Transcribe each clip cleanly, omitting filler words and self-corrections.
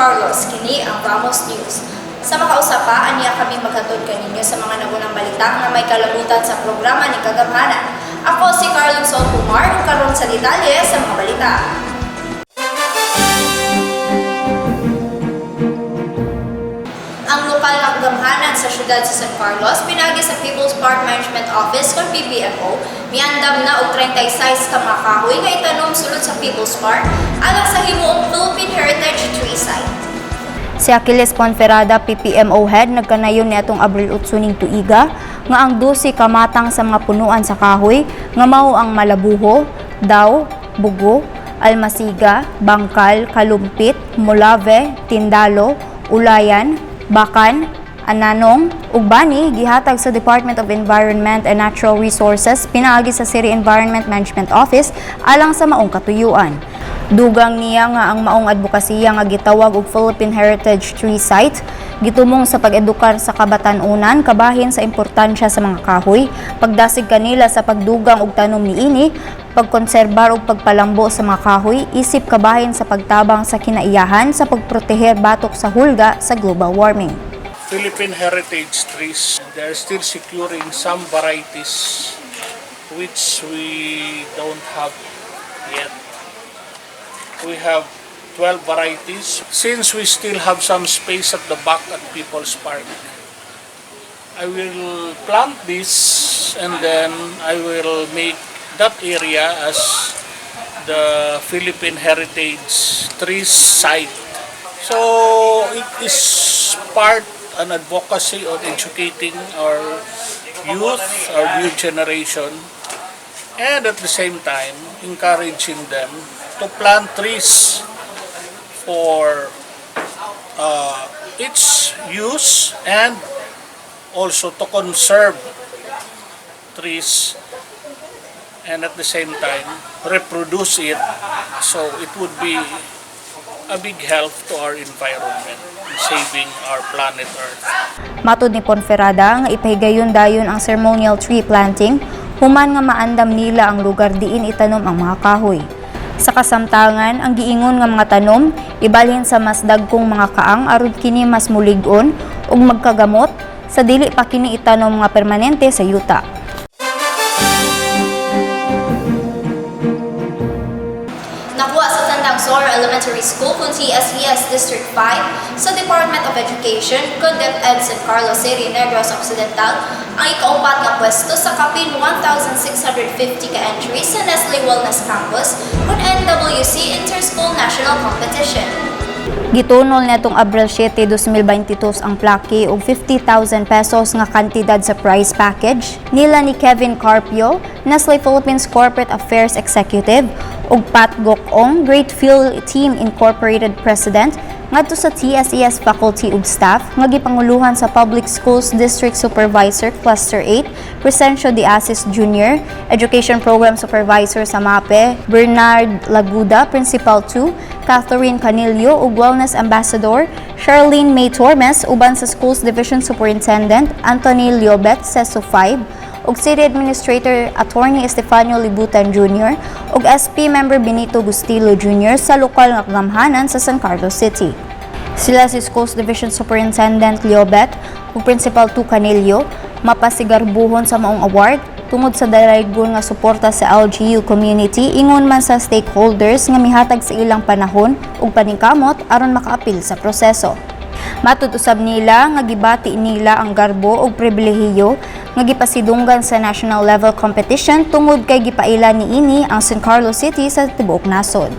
Carlos, kini ang Vamos News. Sa makausapa, aniya kami maghatod kaninyo sa mga nagunang balita na may kalabutan sa programa ni Kagamhanan. Ako si Carlos Solpumar, karon sa detalye sa mga balita. Ang lokal na kagamhanan sa syudad sa San Carlos pinagi sa People's Park Management Office o PPMO, miandam na og 36 ka mga kahoy nga itanom sulod sa People's Park alang sa himuong Philippine Heritage Tree Site. Si Achilles Ponferrada, PPMO head, nagkanayon ni atong Abril 8 ning tuiga nga ang 12 kamatang sa mga punuan sa kahoy nga mao ang Malabuho, Daw, Bugo, Almasiga, Bangkal, Kalumpit, Molave, Tindalo, Ulayan, Bakan, Ananong, ug Bani gihatag sa Department of Environment and Natural Resources pinaagi sa City Environment Management Office alang sa maong katuyuan. Dugang niya nga ang maong advokasya nga gitawag og Philippine Heritage Tree Site gitumong sa pag-edukar sa kabatan-unan kabahin sa importansya sa mga kahoy, pagdasig kanila sa pagdugang og tanom niini, pagkonserbar ug pagpalambo sa mga kahoy, isip kabahin sa pagtabang sa kinaiyahan sa pagproteher batok sa hulga sa global warming. Philippine heritage trees, they are still securing some varieties which we don't have yet. We have 12 varieties. Since we still have some space at the back at People's Park, I will plant this and then I will make that area as the Philippine Heritage Trees Site. So it is part an advocacy on educating our youth, our new generation, and at the same time encouraging them to plant trees for its use and also to conserve trees and at the same time reproduce it, so it would be a big help to our environment, saving our planet Earth. Matud ni Ponferrada nga ipahigayon-dayon ang ceremonial tree planting human nga maandam nila ang lugar diin itanom ang mga kahoy. Sa kasamtangan, ang giingon nga mga tanom ibalhin sa mas dagkong mga kaang aron kini mas mulig-on ug magkagamot sa dili pa kini itanom nga permanente sa yuta. Nakuha sa Tandang Sora Elementary School kung TSES District 5 sa Department of Education, CONDEP-ED San Carlos City, Negros Occidental ang ikaupat nga pwesto sa kapin 1,650 ka entries sa Nestle Wellness Campus kung NWC Interschool National Competition. Gitunol netong Abril 7, 2022 ang plaki og 50,000 pesos nga kantidad sa prize package nila ni Kevin Carpio, Nestle Philippines Corporate Affairs Executive, ug Pat Gokong, Great Field Team Incorporated President, ngadto sa TSES faculty ug staff nga gipanguluhan sa Public Schools District Supervisor Cluster 8, Crescencio De Asis Jr., Education Program Supervisor sa MAPE, Bernard Laguda, Principal 2, Catherine Canillo ug Wellness Ambassador Charlene May Tormes, uban sa Schools Division Superintendent Anthony Liobet, CESO 5, ug City Administrator Attorney Estefanio Libutan Jr. ug SP Member Benito Gustilo Jr. sa lokal nga kagamhanan sa San Carlos City. Sila si Schools Division Superintendent Liobet ug Principal 2 Canillo mapasigarbuhon sa maong award tungod sa daraygon nga suporta sa LGU community ingon man sa stakeholders nga mihatag sa ilang panahon ug paningkamot aron makaapil sa proseso. Matud usab nila nga gibati nila ang garbo ug pribilehiyo nga gipasidunggan sa national level competition tungod kay gipaila niini ang San Carlos City sa tibuok nasod.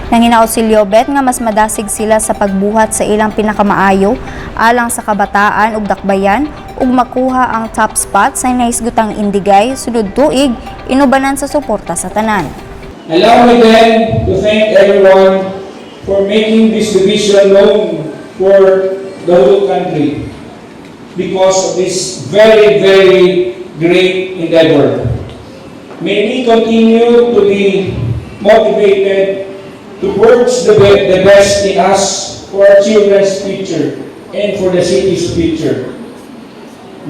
Nanginaot si Liobet nga mas madasig sila sa pagbuhat sa ilang pinakamaayo alang sa kabataan ug dakbayan ug makuha ang top spot sa naisgutang Indigay sudod tuig inubanan sa suporta sa tanan. Allow me then to thank everyone for making this division known for the whole country because of this very, very great endeavor. May we continue to be motivated towards the best in us for our children's future and for the city's future.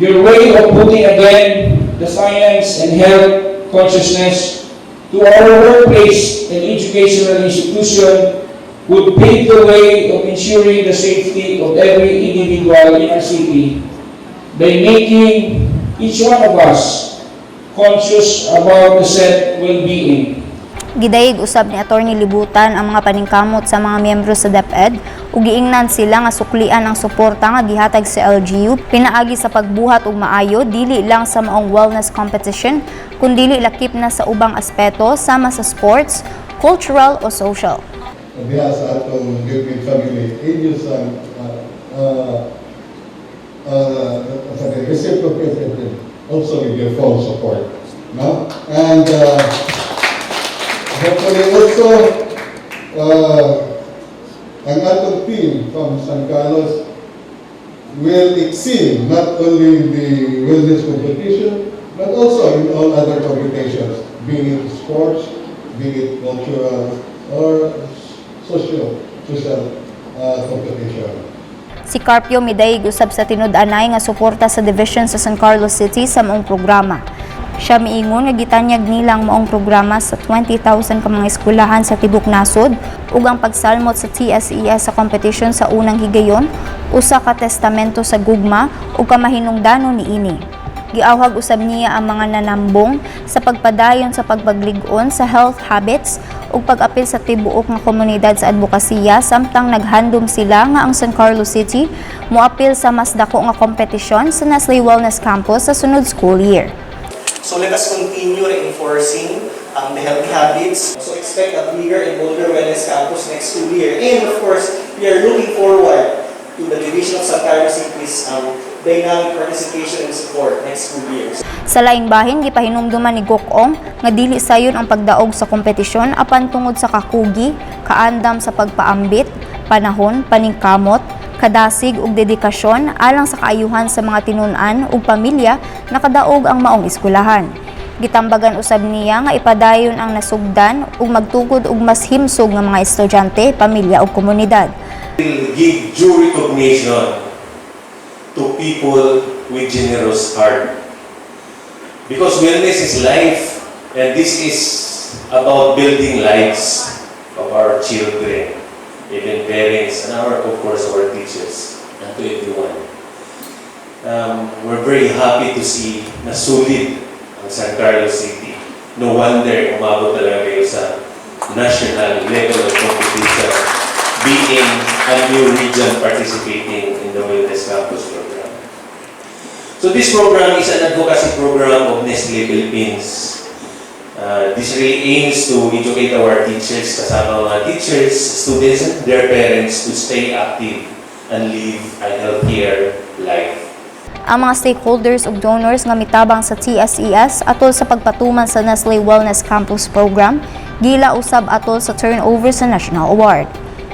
Your way of putting again the science and health consciousness to our workplace and educational institution would pave the way of ensuring the safety of every individual in our city by making each one of us conscious about the said well-being. Gidayeg usab ni Attorney Libutan ang mga paningkamot sa mga miyembro sa DepEd ug giingnan sila nga suklian ang suporta nga gihatag sa LGU pinaagi sa pagbuhat og maayo dili lang sa maong wellness competition kundi lakip na sa ubang aspeto sama sa sports, cultural o social. Diha sa atong Gilpin family, inyos ang reciprocated also with your full support. No? And hopefully also, ang atong team from San Carlos will excel not only in the wellness competition, but also in all other competitions, be it sports, be it cultural, or social competition. Si Carpio midayeg usab sa tinud-anay nga suporta sa division sa San Carlos City sa maong programa. Siya miingon nga gitanyag nilang maong programa sa 20,000 ka mga eskwelahan sa tibok nasod ug ang pagsalmot sa TSES sa competition sa unang higayon usa ka testamento sa gugma ug kamahinungdanon niini. Giawhag usab niya ang mga nanambong sa pagpadayon sa pagpagligon sa health habits ug pag-apil sa tibuok nga komunidad sa advokasya samtang naghandom sila nga ang San Carlos City moapil sa mas dako nga kompetisyon sa Nestle Wellness Campus sa sunod school year. So let us continue reinforcing the healthy habits. So expect a bigger and bolder wellness campus next school year. And of course, we are looking forward to the Division of San Carlos City's dynamic participation and support next school year. Sa laing bahin, gipahinumduman ni Gokong nga dili sayon ang pagdaog sa kompetisyon apan tungod sa kakugi, kaandam sa pagpaambit, panahon, paningkamot, kadasig ug dedikasyon alang sa kaayuhan sa mga tinun-an ug pamilya nakadaog ang maong eskwelahan. Gitambagan usab niya nga ipadayon ang nasugdan ug magtukod og mas himsog nga mga estudyante, pamilya ug komunidad. Will give due recognition to people with generous heart. Because wellness is life, and this is about building lives of our children, even parents, and of course our teachers, and to everyone. We're very happy to see na solid ang San Carlos City. No wonder umabot talaga kayo sa national level of competition, being a new region participating in the Wellness Campus program. So this program is an advocacy program of Nestle Philippines. This really aims to educate our teachers, kasama mga teachers, students, and their parents to stay active and live a healthier life. Ang mga stakeholders ug donors nga mitabang sa TSES atol sa pagpatuman sa Nestle Wellness Campus Program, gila usab atol sa turnover sa National Award.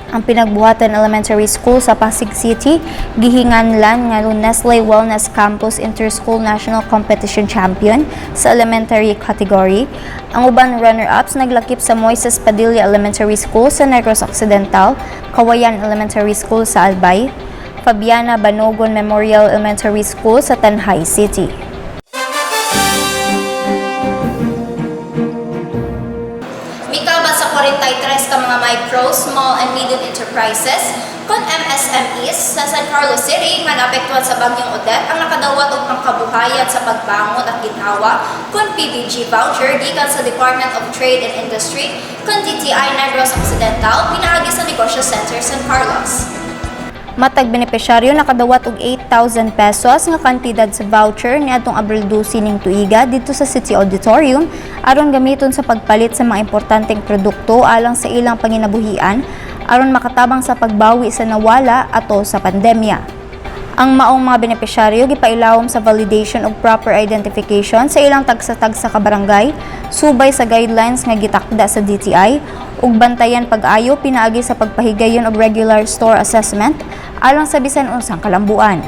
Ang Pinagbuhatan Elementary School sa Pasig City gihinganlan nga Nestle Wellness Campus Inter-School National Competition Champion sa elementary category. Ang uban runner-ups naglakip sa Moises Padilla Elementary School sa Negros Occidental, Kawayan Elementary School sa Albay, Fabiana Banogon Memorial Elementary School sa Tanhay City. Mikabat sa 43 ka mga micro, small and medium enterprises kon MSMEs sa San Carlos City nga naapektuhan sa bagyong Odette ang nakadawat og pangkabuhayan sa pagbangon at ginhawa kon PDG voucher gikan sa Department of Trade and Industry kon DTI Negros Occidental pinaagi sa Negosyo Center San Carlos. Matag benepisyaryo nakadawat og 8,000 pesos nga kantidad sa voucher niadtong Abril 12 ning tuiga dito sa City Auditorium aron gamiton sa pagpalit sa mga importanteng produkto alang sa ilang panginabuhian aron makatabang sa pagbawi sa nawala ato sa pandemya. Ang maong mga benepisyaryo gipailawom sa validation og proper identification sa ilang tagsa-tagsa ka barangay, subay sa guidelines nga gitakda sa DTI ug bantayan pag-ayo pinaagi sa pagpahigayon og regular store assessment alang sa bisan unsang kalambuan.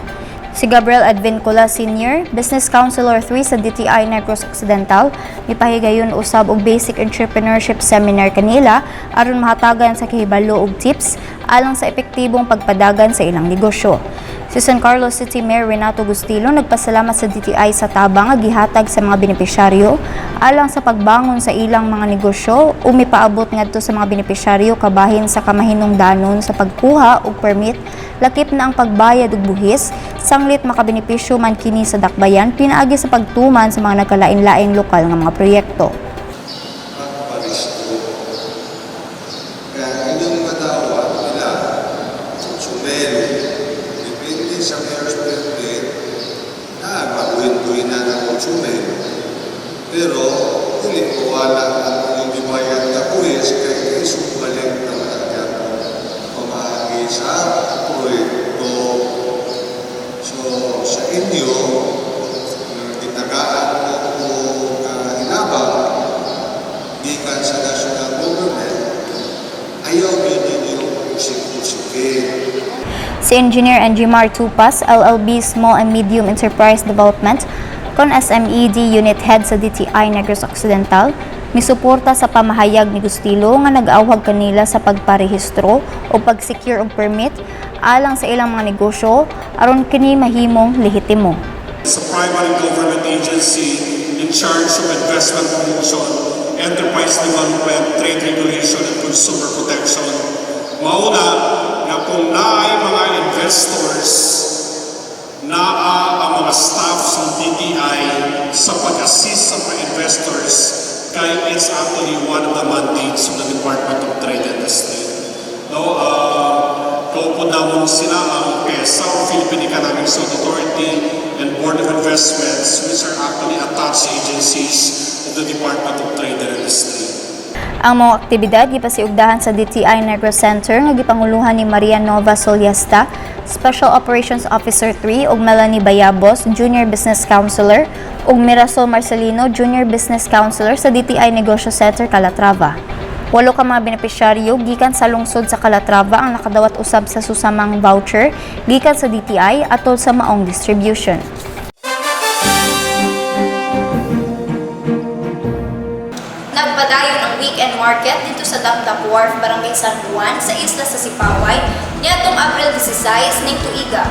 Si Gabriel Advincula Sr., Business Counselor 3 sa DTI Negros Occidental, mipahigayon usab og basic entrepreneurship seminar kanila aron mahatagan sa kahibalo og tips alang sa epektibong pagpadagan sa ilang negosyo. Si San Carlos City Mayor Renato Gustilo nagpasalamat sa DTI sa tabang nga gihatag sa mga benepisyaryo alang sa pagbangon sa ilang mga negosyo o mipaabot ngadto sa mga benepisyaryo kabahin sa kamahinungdanon sa pagkuha og permit, lakip na ang pagbayad og buhis, sanglit makabenepisyo man kini sa dakbayan pinaagi sa pagtuman sa mga nagkalain-laing lokal nga mga proyekto. Kaya inyong madawat nila, sumeli, depende sa mayor's permit, na mabuhin-buhin na ng sumeli. Pero, hindi ko wala ang yung dibayad na buwis, kaya isubalik na malagyan pamahagi sa proyekto. So, sa inyo, gitagaan mo hinabang, gikan sa national government, ayaw ninyo usik-usikin. Si Engineer Enjimar Tupas, LLB Small and Medium Enterprise Development, kon SMED Unit Head sa DTI Negros Occidental, misuporta sa pamahayag ni Gustilo nga nag-awhag kanila sa pagparehistro o pag-secure og permit alang sa ilang mga negosyo aron kini mahimong lehitimo. Sa primary government agency in charge of investment promotion, enterprise development, trade regulation, and consumer protection. Mauna nga kung naay mga investors, naa ang mga staff sa DTI sa pag-assist sa mga investors kaya it's actually one of the mandates of the Department of Trade and Industry. Kaupod naman sila ang PESA o Philippine Economic Zone Authority and Board of Investments, which are actually attached agencies of the Department of Trade and Industry. Ang mga aktibidad gipasiugdahan sa DTI Negros Center nga gipanguluhan ni Maria Nova Soliasta, Special Operations Officer 3 ug Melanie Bayabos, Junior Business Counselor, ug Mirasol Marcelino, Junior Business Counselor sa DTI Negosyo Center Calatrava. 8 ka mga benepisyaryo gikan sa lungsod sa Calatrava ang nakadawat usab sa susamang voucher gikan sa DTI atol sa maong distribution. Nagpadayon ang weekend market dito sa Dapdap Wharf, Barangay San Juan, sa isla sa Sipaway, niadtong April 16 ning tuiga.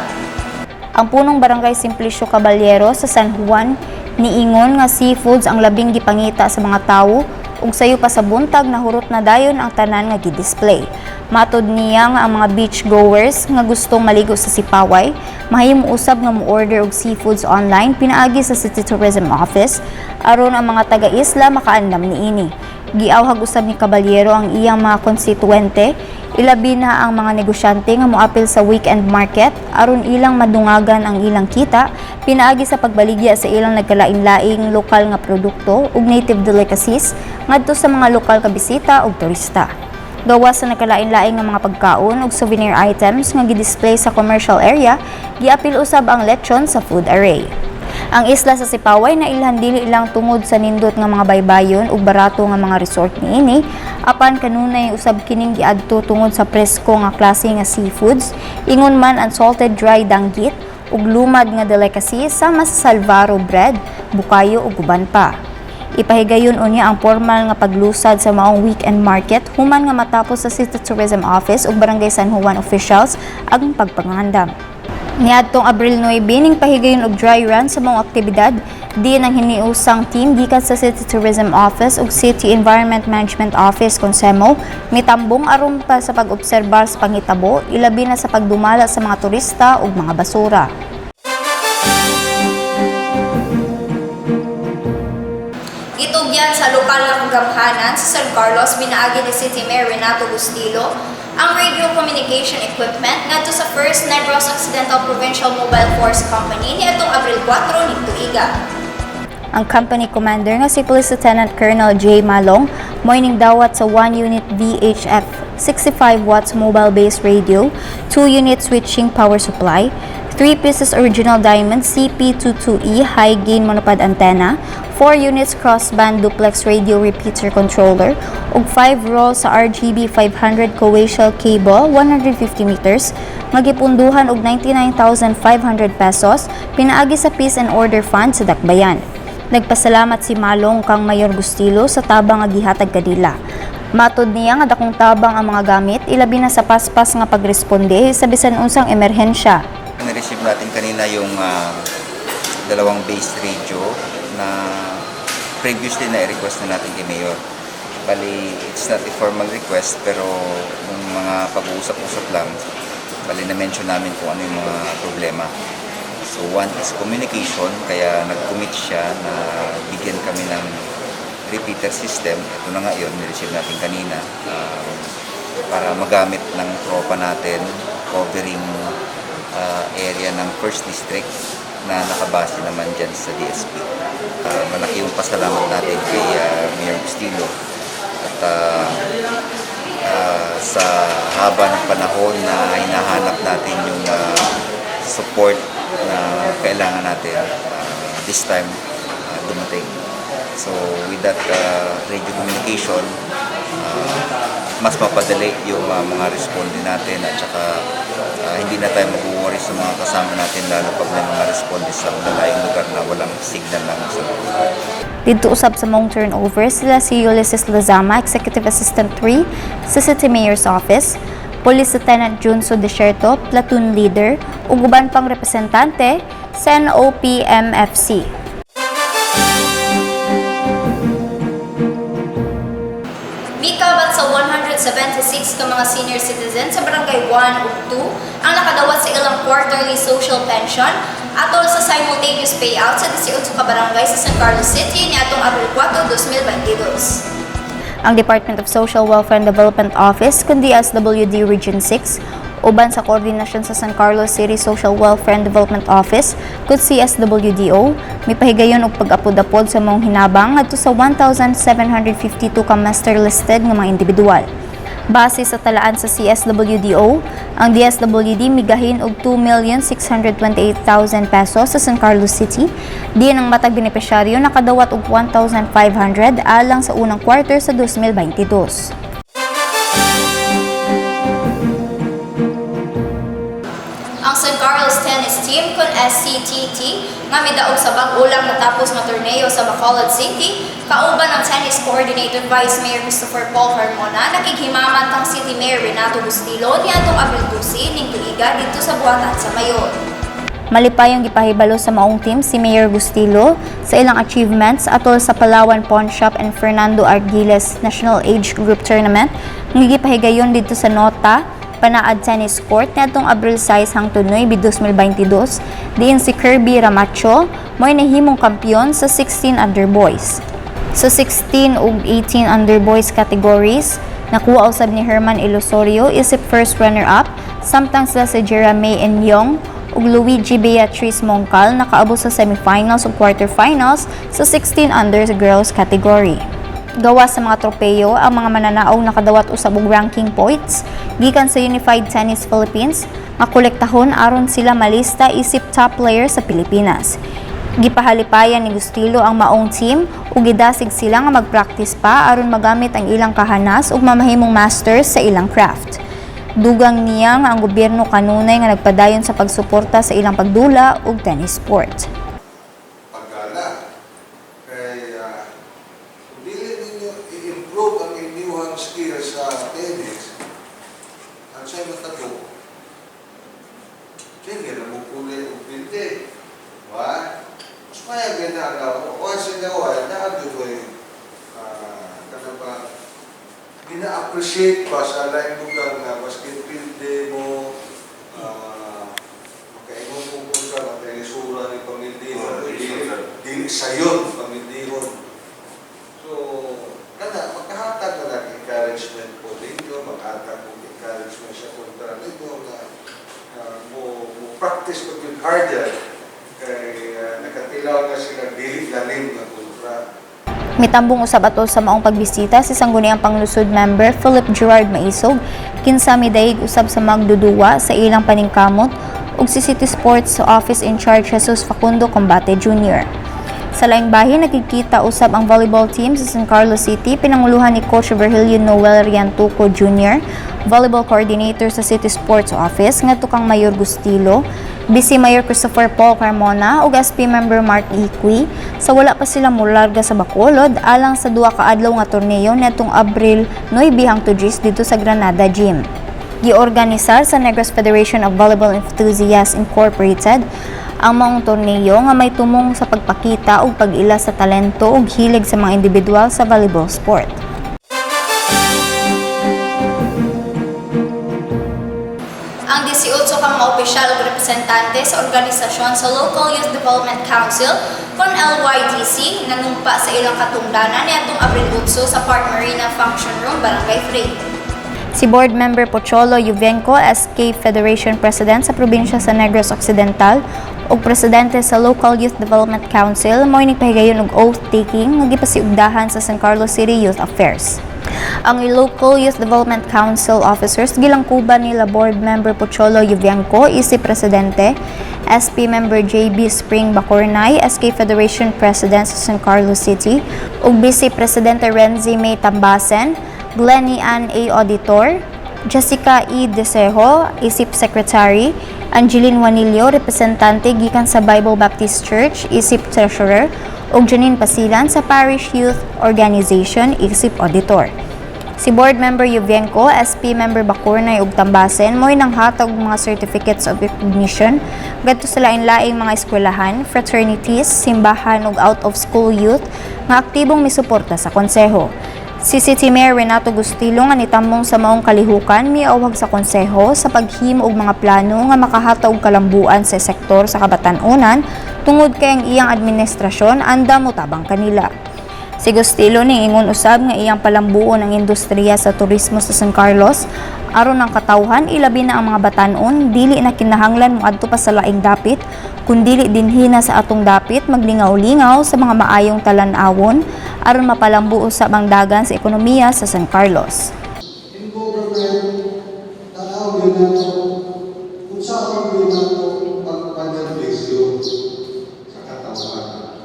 Ang punong Barangay Simplicio Caballero sa San Juan niingon nga seafoods ang labing gipangita sa mga tawo ug sayo pa sa buntag nahurot na dayon ang tanan nga gi-display. Matod niya nga ang mga beach goers nga gustong maligo sa Sipaway, mahimo usab nga mo-order og seafoods online pinaagi sa City Tourism Office aron ang mga taga-isla makaandam niini. Giawhag usab ni Caballero ang iyang mga konstituente, ilabi na ang mga negosyante nga moapil sa weekend market aron ilang madungagan ang ilang kita pinaagi sa pagbaligya sa ilang nagkalain-laing lokal nga produkto ug native delicacies ngadto sa mga lokal ka bisita ug turista. Gawas sa nagkalain-laing nga mga pagkaon ug souvenir items nga gi-display sa commercial area, giapil usab ang lechon sa food array. Ang isla sa Sipaway na ilhan dili ilang tungod sa nindot nga mga baybayon ug barato nga mga resort niini, apan kanunay usab kining giadto tungod sa presko nga klase nga seafoods, ingon man unsalted dry danggit ug lumad nga delicacy sama sa salvaro bread, bukayo ug uban pa. Ipahigayon unya ang formal nga paglusad sa maong weekend market human nga matapos sa City Tourism Office ug Barangay San Juan officials ang pagpangandam. Niadtong Abril 9 ning pahigayon og dry run sa maong aktibidad diin ang hiniusang team gikan sa City Tourism Office ug City Environment Management Office Consemo mitambong aron pa sa pag-obserbar sa pangitabo ilabi na sa pagdumala sa mga turista ug mga basura. Gitugyan sa lokal nga kagamhanan sa San Carlos binaagi ni City Mayor Renato Gustilo ang radio communication equipment ngadto sa First Negros Occidental Provincial Mobile Force Company niadtong Abril 4 ning tuiga. Ang company commander nga si Police Lieutenant Colonel J. Malong mo'y ning dawat sa 1 unit VHF 65 watts mobile-based radio, 2 unit switching power supply, 3 pieces original diamond CP22E high gain monopod antenna, 4 units crossband duplex radio repeater controller, ug 5 rolls sa RGB 500 coaxial cable 150 meters, nga gipunduhan og 99,500 pesos pinaagi sa Peace and Order Fund sa Dakbayan. Nagpasalamat si Malong kang Mayor Gustilo sa tabang nga gihatag kanila. Matod niya nga dakong tabang ang mga gamit ilabi na sa paspas nga pagresponde sa bisan unsang emerhensya. na-receive natin kanina yung dalawang base radio na previously na-request na natin kay Mayor. Bali, it's not a formal request pero yung mga pag-uusap-usap lang, bali na-mention namin kung ano yung mga problema. So one is communication, kaya nag-commit siya na bigyan kami ng repeater system. Ito na nga yun, nireceive natin kanina para magamit ng tropa natin covering area ng 1st District na nakabase naman dyan sa DSP. Malaki yung pasalamat natin kay Mayor Bustillo at sa haba ng panahon na hinahanap natin yung support na kailangan natin, this time dumating. So with that radio communication, mas mapadali yung mga responde natin at saka hindi na tayo mag-worry sa mga kasama natin lalo pag may mga responde sa malayong lugar na walang signal lang sa lugar. Dito usab sa mong turnover sila si Ulysses Lazama, Executive Assistant 3 sa City Mayor's Office, Police Lieutenant Junso Desierto, Platoon Leader, ug uban pang representante sa NOPMFC. Mikabat sa 176 ka mga senior citizens sa Barangay 1 ug 2 ang nakadawat sa ilang quarterly social pension atol sa simultaneous payout sa 18 ka barangay sa San Carlos City niadtong Abril 4, 2022. Ang Department of Social Welfare and Development Office kundi SWD Region 6 uban sa koordinasyon sa San Carlos City Social Welfare and Development Office kud si SWDO mipahigayon og pag-apod-apod sa mga hinabang ngadto sa 1,752 ka master listed nga mga individual. Base sa talaan sa CSWDO, ang DSWD migahin og 2,628,000 pesos sa San Carlos City. Diin ang matag benepisyaryo nakadawat og 1,500 alang sa unang quarter sa 2022. Ang San Carlos Tennis Team kon SCTT nga midaog sa bag-ulang natapos nga torneo sa Bacolod City, kauban ang tennis coordinator Vice Mayor Christopher Paul Carmona, nakighimaman tang City Mayor Renato Bustillo niadtong Abril 12 ning tuiga dito sa buhatan sa Mayon. Malipay ang gipahibalo sa maong team si Mayor Bustillo sa ilang achievements atol sa Palawan Pawn Shop and Fernando Arguiles National Age Group Tournament nga gipahigayon dito sa Nota Panaad Tennis Court niadtong Abril 6 hangtod 9, 2022. Diin si Kirby Ramacho mo'y nahimong kampiyon sa 16 under boys. Sa 16 ug 18 under boys categories, nakuha usab ni Herman Ilosorio isip first runner-up, samtang sila si Jeremy Enyong ug Luigi Beatriz Mongcal nakaabot sa semifinals ug quarterfinals sa 16 under girls category. Gawa sa mga tropeyo, ang mga mananaog nakadawat usab og ranking points gikan sa Unified Tennis Philippines nga kolektahon aron sila malista isip top player sa Pilipinas. Gipahalipayan ni Bustillo ang maong team ug gidasig sila nga mag-practice pa aron magamit ang ilang kahanas ug mamahimong masters sa ilang craft. Dugang niya nga ang gobyerno kanunay nga nagpadayon sa pagsuporta sa ilang pagdula ug tennis sport. Pagala. Kaya, kung dili ninyo i-improve ang inyong skills sa tennis, ang sa'yo matabo, sige na mo kulay o pindi. Diba? Mas maya ginagawa ko. Once in a while, naagdo ko yung gina-appreciate pa sa laing lugar na maski pindi mo, makaimong pupunta, makaisura ni pamindihon, dili sayon pamindihon. So, kada, makahatag na nag-encouragement po ninyo, makahatag po encouragement sa kontra ninyo na mo practice pag yung harder kay nakatilaw na sila dili lalim na kontra. Mitambong usab atol sa maong pagbisita si Sangguniang Panglusod Member Philip Gerard Maisog kinsa midayeg usab sa magduduwa sa ilang paningkamot ug si City Sports Office in Charge Jesus Facundo Combate Jr. Sa laing bahin nakikita usab ang volleyball team sa San Carlos City pinanguluhan ni Coach Virgilio Noel Riantuco Jr., volleyball coordinator sa City Sports Office ngadto kang Mayor Bustillo, Vice Mayor Christopher Paul Carmona ug SP Member Mark Iqui sa wala pa sila molarga sa Bacolod alang sa duha ka adlaw nga torneo nitong Abril 9 hangtod 10 dito sa Granada Gym. Giorganisar sa Negros Federation of Volleyball Enthusiasts Incorporated ang maong torneo nga may tumong sa pagpakita ug pag-ila sa talento ug hilig sa mga individual sa volleyball sport. Ang 18 ka mga opisyal ug representante sa organisasyon sa Local Youth Development Council kon LYDC nanumpa sa ilang katungdanan niadtong Abril 8 sa Park Marina Function Room, Barangay Frey. Si Board Member Pocholo Yuvenco, SK Federation President sa probinsya sa Negros Occidental ug Presidente sa Local Youth Development Council mao nagpahigayon og oath-taking nga gipasiugdahan sa San Carlos City Youth Affairs. Ang Local Youth Development Council officers gilangkuban nila Board Member Pocholo Yuvenco, Vice Presidente, SP Member JB Spring Bacornay, SK Federation President sa San Carlos City, ug Vice Presidente Renzi May Tambasen, Glenny Ann A. Auditor, Jessica E. Desejo, ISIP Secretary, Angeline Juanillo, representante gikan sa Bible Baptist Church, ISIP Treasurer, ug Janine Pasilan sa Parish Youth Organization, ISIP Auditor. Si Board Member Yuvenco, SP Member Bacornay ug Tambasen mo'y nanghatag og mga certificates of recognition ngadto sa lain-laing mga eskwelahan, fraternities, simbahan ug out-of-school youth nga aktibong misuporta sa konseho. Si City Mayor Renato Gustilo nga nitamong sa maong kalihukan miawhag sa konseho sa paghimo og mga plano nga makahatag og kalambuan sa sektor sa kabatan-onan tungod kay ang iyang administrasyon andam motabang kanila. Si Gustilo niingon usab nga iyang palambuon ang industriya sa turismo sa San Carlos aron ang katawhan ilabi na ang mga batan-on dili na kinahanglan moadto pa sa laing dapit kundili dinhi na sa atong dapit maglingaw-lingaw sa mga maayong talan-awon aron mapalambuo sa bangdagan sa ekonomiya sa San Carlos. In government, tanawin nato kung saan gawin nato pagpanervisyo sa katawan.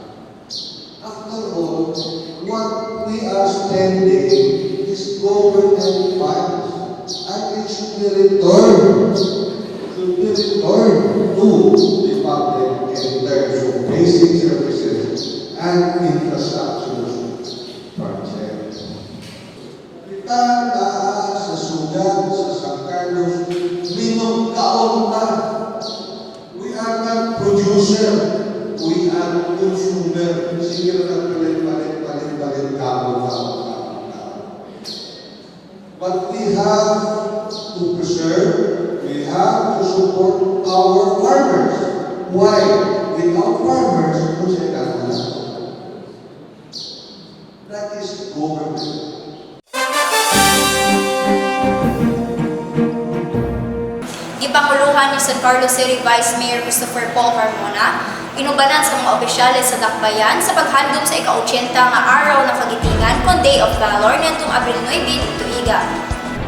After all, what we are spending is government funds and it should be returned. To the public in terms of basic services and infrastructure projects. Kita na sa sudan sa San Carlos, minong-kaon na. We are not producer, we are consumer. Sige na palit, kaon. But we have to preserve, we have to support our farmers. Why? Without farmers, kung siya kakala. That is government. Gipanguluhan ni San Carlos City Vice Mayor Christopher Paul Carmona, inubanan sa mga opisyales sa Dakbayan sa paghandom sa ika-80 nga araw ng kagitingan kon Day of Valor nitong Abril 9 dito iga.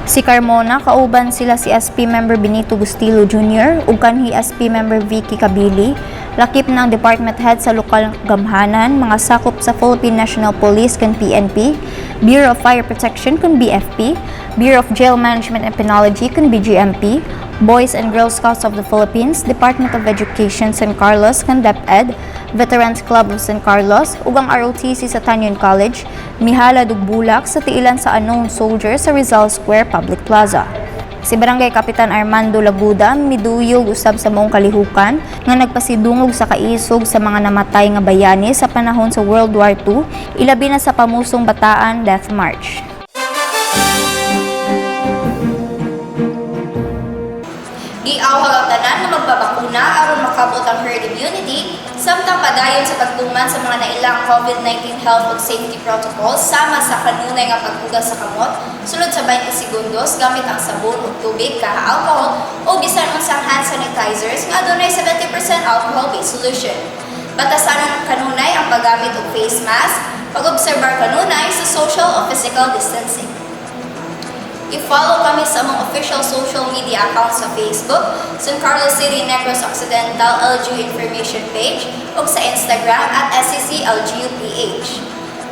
Si Carmona, kauban sila si SP Member Benito Gustilo Jr. ug kanhi SP Member Vicky Cabili, lakip ng Department Head sa lokal gamhanan, mga sakop sa Philippine National Police kan PNP, Bureau of Fire Protection kan BFP, Bureau of Jail Management and Penology kan BGMP, Boys and Girl Scouts of the Philippines, Department of Education San Carlos kan DepEd, Veterans Club of San Carlos, ug ang ROTC sa Tanyon College, mihalad og bulak sa tiilan sa unknown soldiers sa Rizal Square Public Plaza. Si Barangay Kapitan Armando Laguda miduyog usab sa maong kalihukan nga nagpasidungog sa kaisog sa mga namatay nga bayani sa panahon sa World War II, ilabi na sa pamusong Bataan Death March. Giawhag ang tanan na magbabakuna aron makabot ang herd immunity samtang padayon sa pagtuman sa mga nailang COVID-19 health ug safety protocols sama sa kanunay nga paghugas sa kamot sulod sa 20 segundos gamit ang sabon ug tubig kaha alcohol o bisan unsang hand sanitizers nga adunay 70% alcohol-based solution. Batasan kanunay ang paggamit og face mask, pag-obserbar kanunay sa social o physical distancing. I-follow kami sa mga official social media accounts sa Facebook, San Carlos City Negros Occidental LGU Information Page, ug sa Instagram at SCC-LGUPH.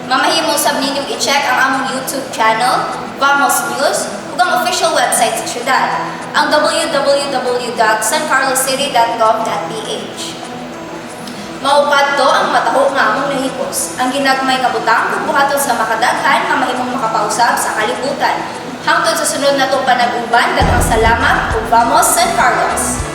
Mamahimo sab ninyong i-check ang among YouTube channel, Vamos News, ug ang official website sa syudad, ang www.sancarloscity.gov.ph. Maupadto ang mataho nga among nahipos, ang ginagmay nga butang kung buhaton sa makadaghan nga mahimong makapausab sa kalibutan. Hangtod sa sunod na itong panag-uban, daghang salamat ug vamos San Carlos!